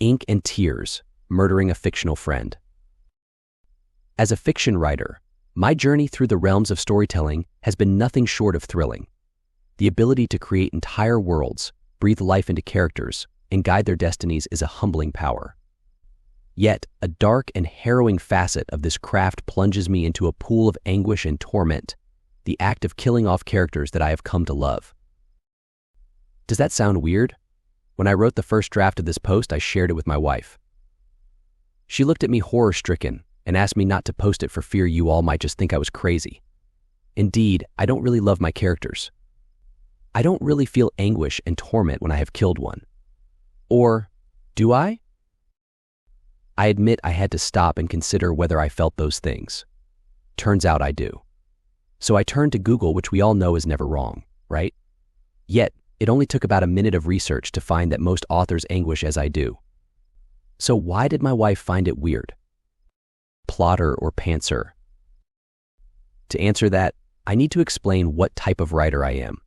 ink and tears, murdering a fictional friend. As a fiction writer, my journey through the realms of storytelling has been nothing short of thrilling. The ability to create entire worlds, breathe life into characters, and guide their destinies is a humbling power. Yet, a dark and harrowing facet of this craft plunges me into a pool of anguish and torment, the act of killing off characters that I have come to love. Does that sound weird? When I wrote the first draft of this post, I shared it with my wife. She looked at me horror-stricken and asked me not to post it for fear you all might just think I was crazy. Indeed, I don't really love my characters. I don't really feel anguish and torment when I have killed one. Or, do I? I admit I had to stop and consider whether I felt those things. Turns out I do. So I turned to Google, which we all know is never wrong, right? Yet, it only took about a minute of research to find that most authors anguish as I do. So why did my wife find it weird? Plotter or pantser? To answer that, I need to explain what type of writer I am.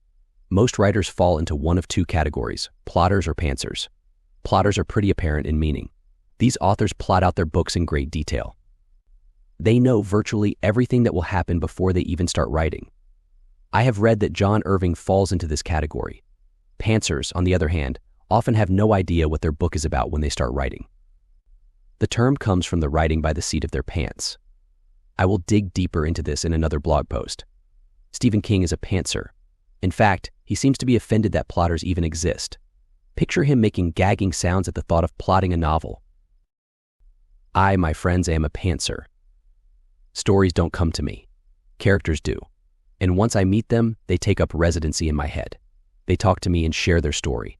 Most writers fall into one of two categories, plotters or pantsers. Plotters are pretty apparent in meaning. These authors plot out their books in great detail. They know virtually everything that will happen before they even start writing. I have read that John Irving falls into this category. Pantsers, on the other hand, often have no idea what their book is about when they start writing. The term comes from the writing by the seat of their pants. I will dig deeper into this in another blog post. Stephen King is a pantser. In fact, he seems to be offended that plotters even exist. Picture him making gagging sounds at the thought of plotting a novel. I, my friends, am a pantser. Stories don't come to me. Characters do. And once I meet them, they take up residency in my head. They talk to me and share their story.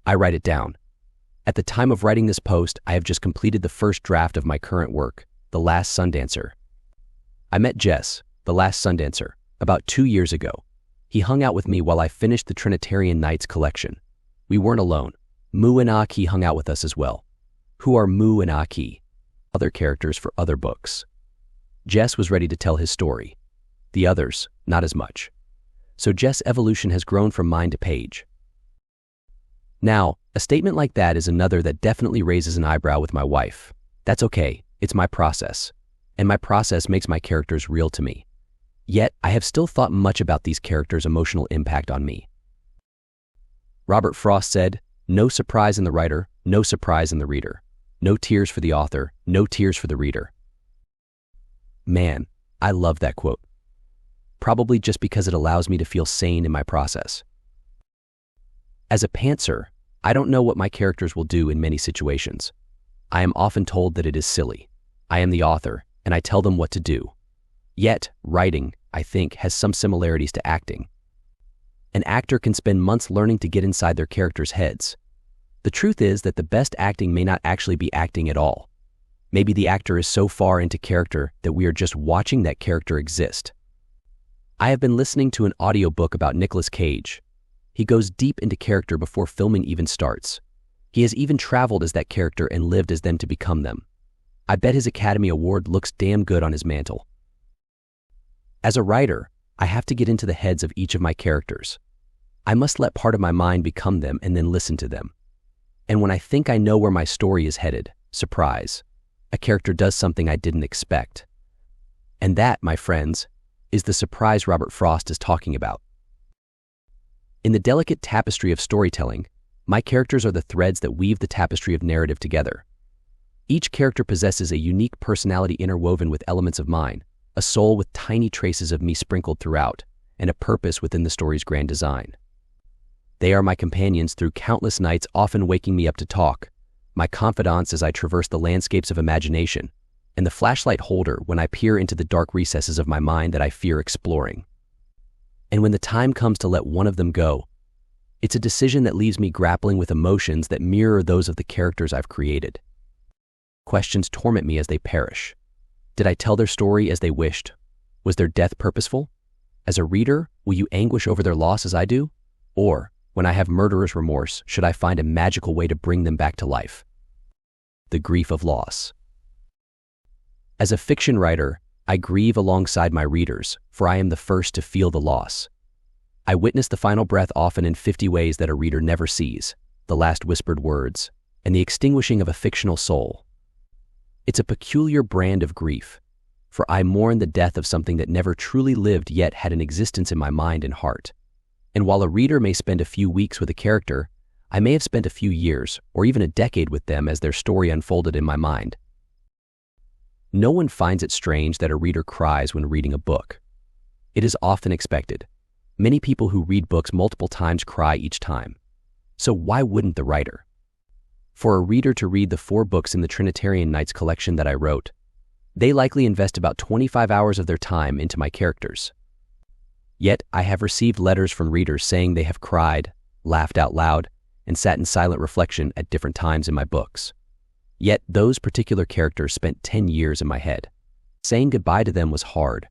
I write it down. At the time of writing this post, I have just completed the first draft of my current work, The Last Sundancer. I met Jess, The Last Sundancer, about 2 years ago. He hung out with me while I finished the Trinitarian Knights collection. We weren't alone. Mu and Aki hung out with us as well. Who are Mu and Aki? Other characters for other books. Jess was ready to tell his story. The others, not as much. So Jess' evolution has grown from mine to page. Now, a statement like that is another that definitely raises an eyebrow with my wife. That's okay, it's my process. And my process makes my characters real to me. Yet, I have still thought much about these characters' emotional impact on me. Robert Frost said, "No surprise in the writer, no surprise in the reader. No tears for the author, no tears for the reader." Man, I love that quote. Probably just because it allows me to feel sane in my process. As a pantser, I don't know what my characters will do in many situations. I am often told that it is silly. I am the author, and I tell them what to do. Yet, writing, I think, has some similarities to acting. An actor can spend months learning to get inside their characters' heads. The truth is that the best acting may not actually be acting at all. Maybe the actor is so far into character that we are just watching that character exist. I have been listening to an audiobook about Nicolas Cage. He goes deep into character before filming even starts. He has even traveled as that character and lived as them to become them. I bet his Academy Award looks damn good on his mantle. As a writer, I have to get into the heads of each of my characters. I must let part of my mind become them and then listen to them. And when I think I know where my story is headed, surprise, a character does something I didn't expect. And that, my friends, is the surprise Robert Frost is talking about. In the delicate tapestry of storytelling, my characters are the threads that weave the tapestry of narrative together. Each character possesses a unique personality interwoven with elements of mine, a soul with tiny traces of me sprinkled throughout, and a purpose within the story's grand design. They are my companions through countless nights, often waking me up to talk, my confidants as I traverse the landscapes of imagination, and the flashlight holder when I peer into the dark recesses of my mind that I fear exploring. And when the time comes to let one of them go, it's a decision that leaves me grappling with emotions that mirror those of the characters I've created. Questions torment me as they perish. Did I tell their story as they wished? Was their death purposeful? As a reader, will you anguish over their loss as I do? Or, when I have murderer's remorse, should I find a magical way to bring them back to life? The grief of loss. As a fiction writer, I grieve alongside my readers, for I am the first to feel the loss. I witness the final breath often in 50 ways that a reader never sees, the last whispered words, and the extinguishing of a fictional soul. It's a peculiar brand of grief, for I mourn the death of something that never truly lived yet had an existence in my mind and heart. And while a reader may spend a few weeks with a character, I may have spent a few years or even a decade with them as their story unfolded in my mind. No one finds it strange that a reader cries when reading a book. It is often expected. Many people who read books multiple times cry each time. So why wouldn't the writer? For a reader to read the 4 books in the Trinitarian Nights collection that I wrote, they likely invest about 25 hours of their time into my characters. Yet I have received letters from readers saying they have cried, laughed out loud, and sat in silent reflection at different times in my books. Yet those particular characters spent 10 years in my head. Saying goodbye to them was hard.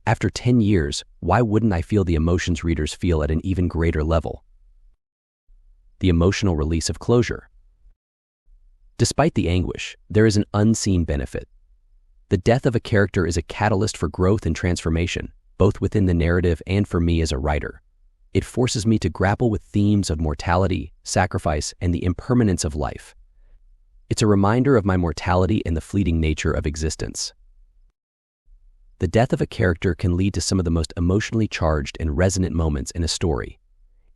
After 10 years, why wouldn't I feel the emotions readers feel at an even greater level? The emotional release of closure. Despite the anguish, there is an unseen benefit. The death of a character is a catalyst for growth and transformation, both within the narrative and for me as a writer. It forces me to grapple with themes of mortality, sacrifice, and the impermanence of life. It's a reminder of my mortality and the fleeting nature of existence. The death of a character can lead to some of the most emotionally charged and resonant moments in a story.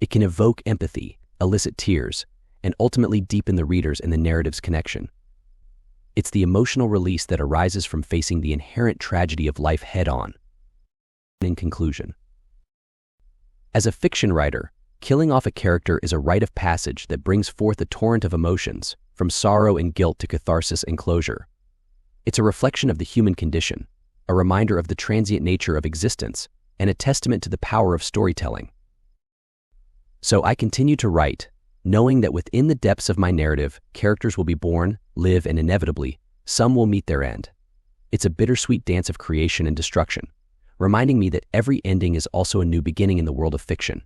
It can evoke empathy, elicit tears, and ultimately deepen the readers and the narrative's connection. It's the emotional release that arises from facing the inherent tragedy of life head-on. In conclusion, as a fiction writer, killing off a character is a rite of passage that brings forth a torrent of emotions, from sorrow and guilt to catharsis and closure. It's a reflection of the human condition, a reminder of the transient nature of existence, and a testament to the power of storytelling. So I continue to write, knowing that within the depths of my narrative, characters will be born, live, and inevitably, some will meet their end. It's a bittersweet dance of creation and destruction, reminding me that every ending is also a new beginning in the world of fiction.